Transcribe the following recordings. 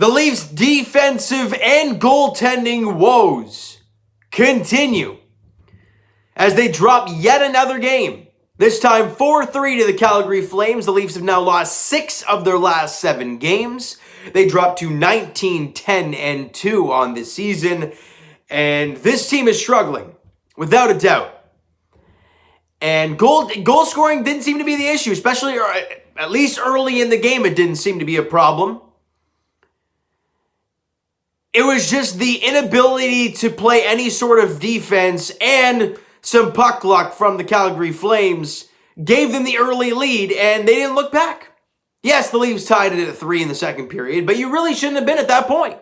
The Leafs' defensive and goaltending woes continue as they drop yet another game. This time 4-3 to the Calgary Flames. The Leafs have now lost 6 of their last 7 games. They dropped to 19-10-2 on this season. And this team is struggling, without a doubt. And goal scoring didn't seem to be the issue, especially at least early in the game it didn't seem to be a problem. It was just the inability to play any sort of defense and some puck luck from the Calgary Flames gave them the early lead, and they didn't look back. Yes, the Leafs tied it at 3 in the second period, but you really shouldn't have been at that point.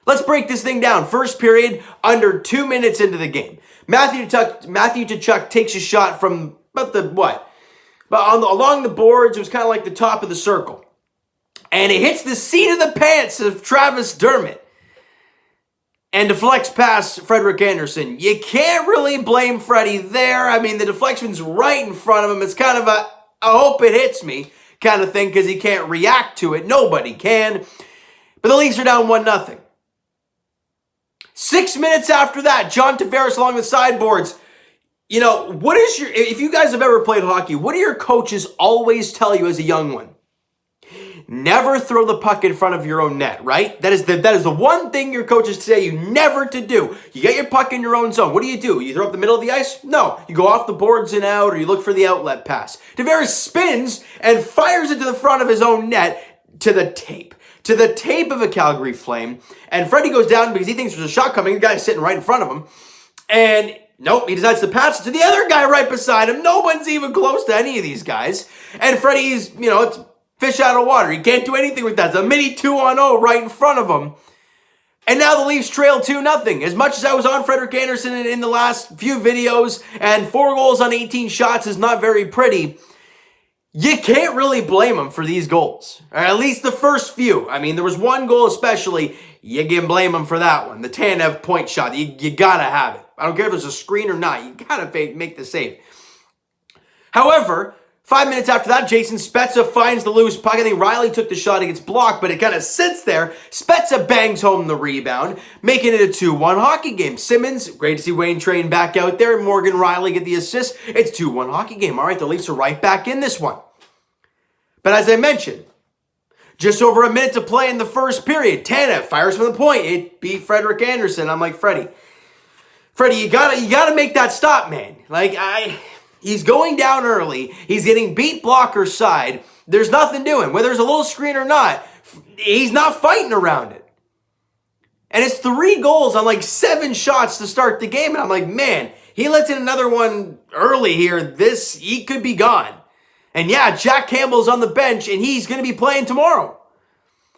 Let's break this thing down. First period, under 2 minutes into the game. Matthew Tkachuk takes a shot from along the boards. It was kind of like the top of the circle. And it hits the seat of the pants of Travis Dermott and deflects past Frederik Andersen. You can't really blame Freddie there. I mean, the deflection's right in front of him. It's kind of I hope it hits me kind of thing because he can't react to it. Nobody can. But the Leafs are down 1-0. 6 minutes after that, John Tavares along the sideboards. You know, if you guys have ever played hockey, what do your coaches always tell you as a young one? Never throw the puck in front of your own net, right? That is the one thing your coaches say you never to do. You get your puck in your own zone. What do? You throw up the middle of the ice? No. You go off the boards and out, or you look for the outlet pass. Tavares spins and fires it to the front of his own net to the tape of a Calgary Flame. And Freddie goes down because he thinks there's a shot coming. The guy's sitting right in front of him. And nope, he decides to pass it to the other guy right beside him. No one's even close to any of these guys. And Freddie's, it's fish out of water. He can't do anything with that. It's a mini 2-on-0 right in front of him. And now the Leafs trail 2-0. As much as I was on Frederik Andersen in the last few videos, and 4 goals on 18 shots is not very pretty, you can't really blame him for these goals. Or at least the first few. I mean, there was one goal especially, you can blame him for that one. The Tanev point shot, you gotta have it. I don't care if there's a screen or not, you gotta make the save. However, 5 minutes after that, Jason Spezza finds the loose puck. I think Riley took the shot, it gets blocked, but it kind of sits there. Spezza bangs home the rebound, making it a 2-1 hockey game. Simmons, great to see Wayne Train back out there. Morgan Riley get the assist. It's 2-1 hockey game. All right, the Leafs are right back in this one. But as I mentioned, just over a minute to play in the first period, Tanev fires from the point. It beat Frederik Andersen. I'm like, Freddie, you gotta make that stop, man. He's going down early. He's getting beat blocker side. There's nothing doing. Whether there's a little screen or not, he's not fighting around it. And it's 3 goals on 7 shots to start the game. And I'm like, man, he lets in another one early here. He could be gone. And yeah, Jack Campbell's on the bench and he's going to be playing tomorrow.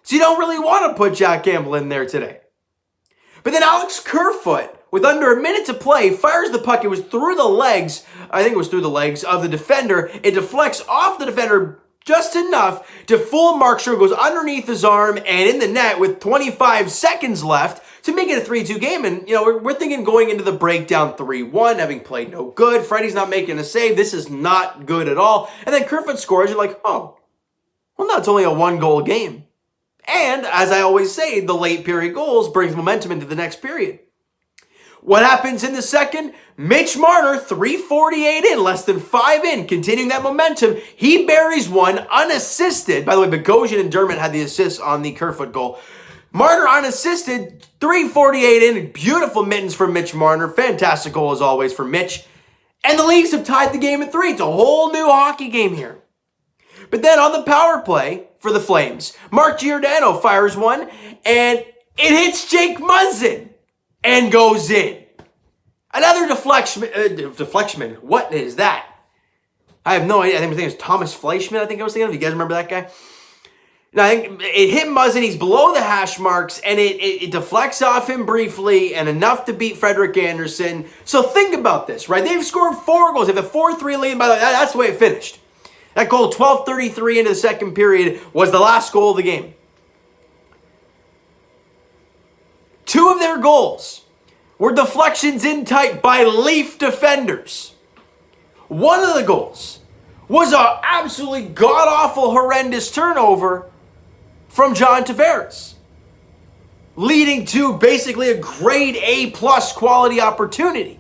So you don't really want to put Jack Campbell in there today. But then Alex Kerfoot, with under a minute to play, fires the puck. It was through the legs. I think it was through the legs of the defender. It deflects off the defender just enough to fool Markstrom, goes underneath his arm and in the net with 25 seconds left to make it a 3-2 game. And, we're thinking going into the breakdown 3-1, having played no good. Freddie's not making a save. This is not good at all. And then Kerfoot scores. You're like, oh, well, no, it's only a 1-goal game. And, as I always say, the late period goals brings momentum into the next period. What happens in the second? Mitch Marner, 3:48 in, less than 5 in, continuing that momentum. He buries one unassisted. By the way, Bogosian and Dermott had the assists on the Kerfoot goal. Marner unassisted, 3:48 in. Beautiful mittens for Mitch Marner. Fantastic goal as always for Mitch. And the Leafs have tied the game at 3. It's a whole new hockey game here. But then on the power play for the Flames, Mark Giordano fires one, and it hits Jake Muzzin and goes in. Another deflection. What is that? I have no idea. I think it was Thomas Fleischman, I was thinking of. You guys remember that guy? No, I think it hit Muzzin. He's below the hash marks, and it deflects off him briefly, and enough to beat Frederik Andersen. So think about this, right? They've scored 4 goals. They have a 4-3 lead. By the way, that's the way it finished. That goal, 12:33 into the second period, was the last goal of the game. 2 of their goals were deflections in tight by Leaf defenders. One of the goals was an absolutely god-awful, horrendous turnover from John Tavares, leading to basically a grade A+ quality opportunity.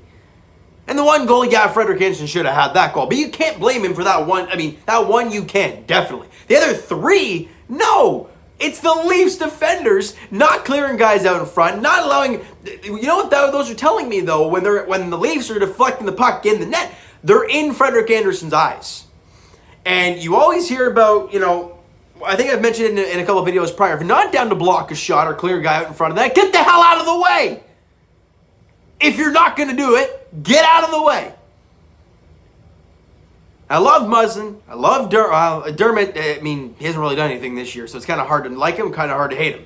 And the one goal, yeah, Frederik Andersen should have had that goal. But you can't blame him for that one. I mean, that one you can, definitely. The other three, no. It's the Leafs defenders not clearing guys out in front, not allowing... You know what those are telling me, though? When the Leafs are deflecting the puck in the net, they're in Frederik Andersen's eyes. And you always hear about, I think I've mentioned it in a couple of videos prior, if you're not down to block a shot or clear a guy out in front of that, get the hell out of the way! If you're not going to do it, get out of the way. I love Muzzin. I love Dermott. I mean, he hasn't really done anything this year, so it's kind of hard to like him, kind of hard to hate him.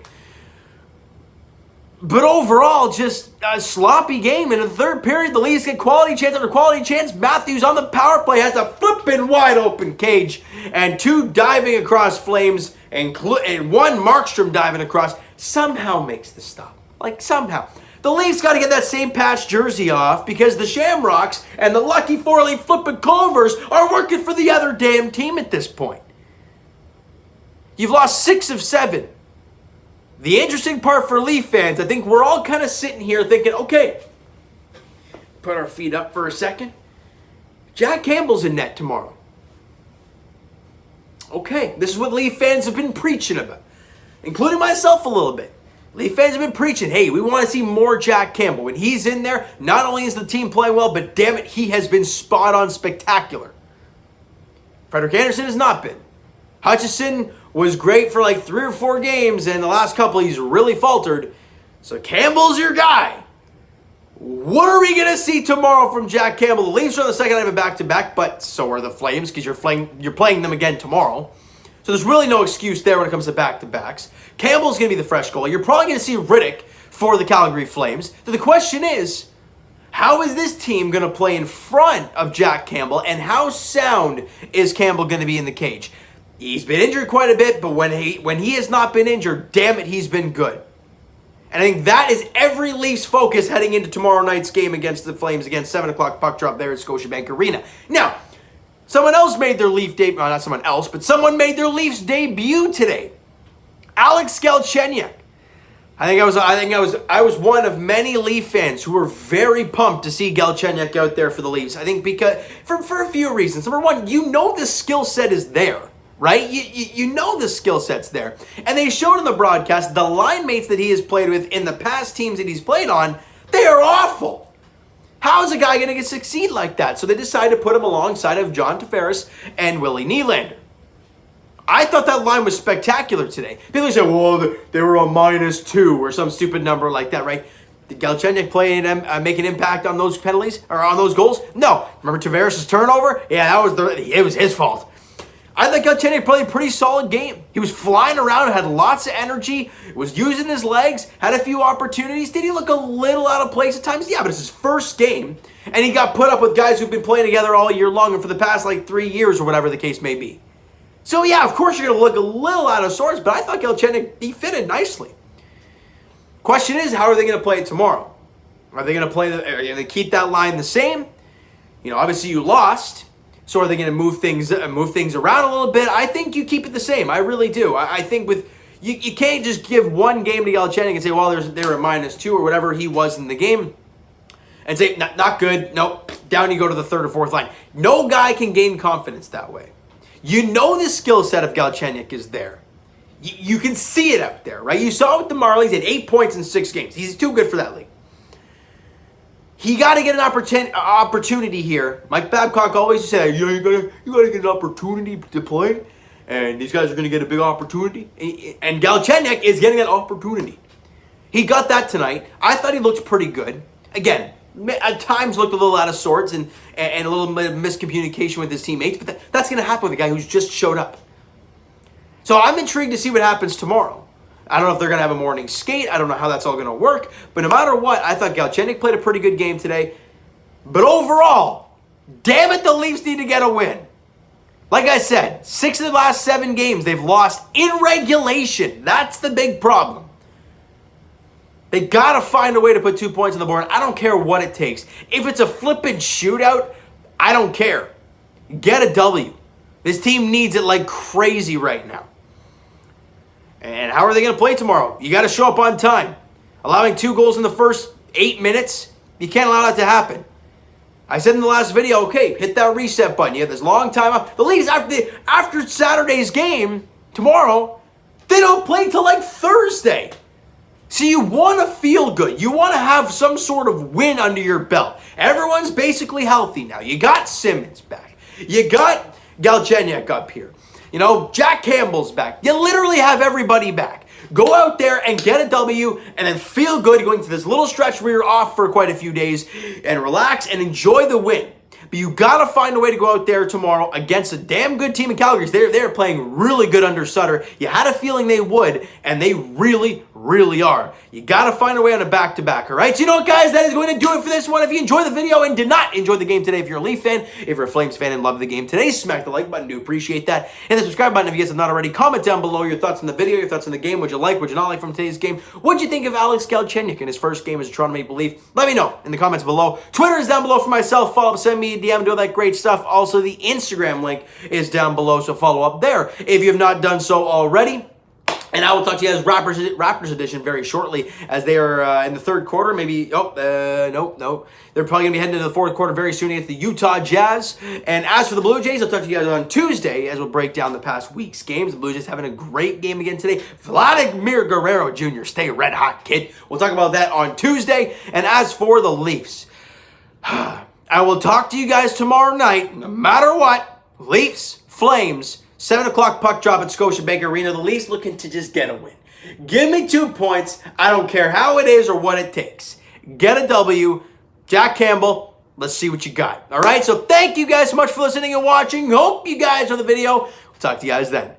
But overall, just a sloppy game. In the third period, the Leafs get quality chance after quality chance. Matthews on the power play has a flipping wide open cage, and two diving across Flames, and one Markstrom diving across, somehow makes the stop. Like, somehow. The Leafs got to get that same patch jersey off because the Shamrocks and the lucky four-leaf flipping Culvers are working for the other damn team at this point. You've lost 6 of 7. The interesting part for Leaf fans, I think we're all kind of sitting here thinking, okay, put our feet up for a second. Jack Campbell's in net tomorrow. Okay, this is what Leaf fans have been preaching about, including myself a little bit. Leaf fans have been preaching, hey, we want to see more Jack Campbell. When he's in there, not only is the team playing well, but damn it, he has been spot on spectacular. Frederik Andersen has not been. Hutchison was great for like 3 or 4 games, and the last couple he's really faltered. So Campbell's your guy. What are we going to see tomorrow from Jack Campbell? The Leafs are on the second night of a back-to-back, but so are the Flames because you're playing them again tomorrow. So there's really no excuse there when it comes to back-to-backs. Campbell's going to be the fresh goalie. You're probably going to see Riddick for the Calgary Flames. So the question is, how is this team going to play in front of Jack Campbell, and how sound is Campbell going to be in the cage? He's been injured quite a bit, but when he has not been injured, damn it, he's been good. And I think that is every Leafs focus heading into tomorrow night's game against the Flames, against 7 o'clock puck drop there at Scotiabank Arena. Now, someone else made their Leaf debut, well, not someone else, but someone made their Leafs debut today. Alex Galchenyuk. I was one of many Leaf fans who were very pumped to see Galchenyuk out there for the Leafs. I think because for a few reasons. Number one, the skill set is there, right? You know the skill set's there. And they showed in the broadcast the line mates that he has played with in the past teams that he's played on, they are awful. How is a guy going to succeed like that? So they decided to put him alongside of John Tavares and Willie Nylander. I thought that line was spectacular today. People say, well, they were a -2 or some stupid number like that, right? Did Galchenyuk play and make an impact on those penalties or on those goals? No. Remember Tavares' turnover? Yeah, it was his fault. I think Galchenyuk played a pretty solid game. He was flying around, had lots of energy, was using his legs, had a few opportunities. Did he look a little out of place at times? Yeah, but it's his first game, and he got put up with guys who've been playing together all year long and for the past 3 years or whatever the case may be. So yeah, of course you're going to look a little out of sorts, but I thought Galchenyuk, he fitted nicely. Question is, how are they going to play it tomorrow? Are they going to keep that line the same? Obviously you lost. So are they going to move things around a little bit? I think you keep it the same. I really do. I think you can't just give one game to Galchenyuk and say, well, they were at -2 or whatever he was in the game, and say, not good. Nope. Down you go to the third or fourth line. No guy can gain confidence that way. The skill set of Galchenyuk is there. You can see it out there, right? You saw it with the Marlies. He had 8 points in 6 games. He's too good for that league. He got to get an opportunity here. Mike Babcock always said, you gotta get an opportunity to play, and these guys are going to get a big opportunity. And Galchenyuk is getting that opportunity. He got that tonight. I thought he looked pretty good. Again, at times looked a little out of sorts and a little bit of miscommunication with his teammates, but that's going to happen with a guy who's just showed up. So I'm intrigued to see what happens tomorrow. I don't know if they're going to have a morning skate. I don't know how that's all going to work. But no matter what, I thought Galchenyuk played a pretty good game today. But overall, damn it, the Leafs need to get a win. Like I said, 6 of the last 7 games they've lost in regulation. That's the big problem. They got to find a way to put 2 points on the board. I don't care what it takes. If it's a flippin' shootout, I don't care. Get a W. This team needs it like crazy right now. And how are they going to play tomorrow? You got to show up on time. Allowing 2 goals in the first 8 minutes, you can't allow that to happen. I said in the last video, okay, hit that reset button. You have this long time off. The Leafs, after Saturday's game, tomorrow, they don't play till like Thursday. So you want to feel good. You want to have some sort of win under your belt. Everyone's basically healthy now. You got Simmons back. You got Galchenyuk up here. You know, Jack Campbell's back. You literally have everybody back. Go out there and get a W and then feel good going through this little stretch where you're off for quite a few days and relax and enjoy the win. But you got to find a way to go out there tomorrow against a damn good team in Calgary. They're playing really good under Sutter. You had a feeling they would, and they really, really are. You got to find a way on a back-to-back, all right? So you know what, guys? That is going to do it for this one. If you enjoyed the video and did not enjoy the game today, if you're a Leaf fan, if you're a Flames fan and love the game today, smack the like button. Do appreciate that. And the subscribe button if you guys have not already. Comment down below your thoughts on the video, your thoughts on the game. What'd you like, what'd you not like from today's game? What'd you think of Alex Galchenyuk in his first game as a Toronto Maple Leaf? Let me know in the comments below. Twitter is down below for myself. Follow up, send me a DM, do all that great stuff. Also, the Instagram link is down below, so follow up there if you have not done so already. And I will talk to you guys Raptors edition very shortly as they are in the third quarter. Maybe, no. They're probably going to be heading into the fourth quarter very soon against the Utah Jazz. And as for the Blue Jays, I'll talk to you guys on Tuesday as we'll break down the past week's games. The Blue Jays having a great game again today. Vladimir Guerrero Jr., stay red hot, kid. We'll talk about that on Tuesday. And as for the Leafs, I will talk to you guys tomorrow night, no matter what. Leafs, Flames, 7 o'clock puck drop at Scotiabank Arena. The Leafs looking to just get a win. Give me 2 points. I don't care how it is or what it takes. Get a W. Jack Campbell, let's see what you got. All right, so thank you guys so much for listening and watching. Hope you guys on the video. We'll talk to you guys then.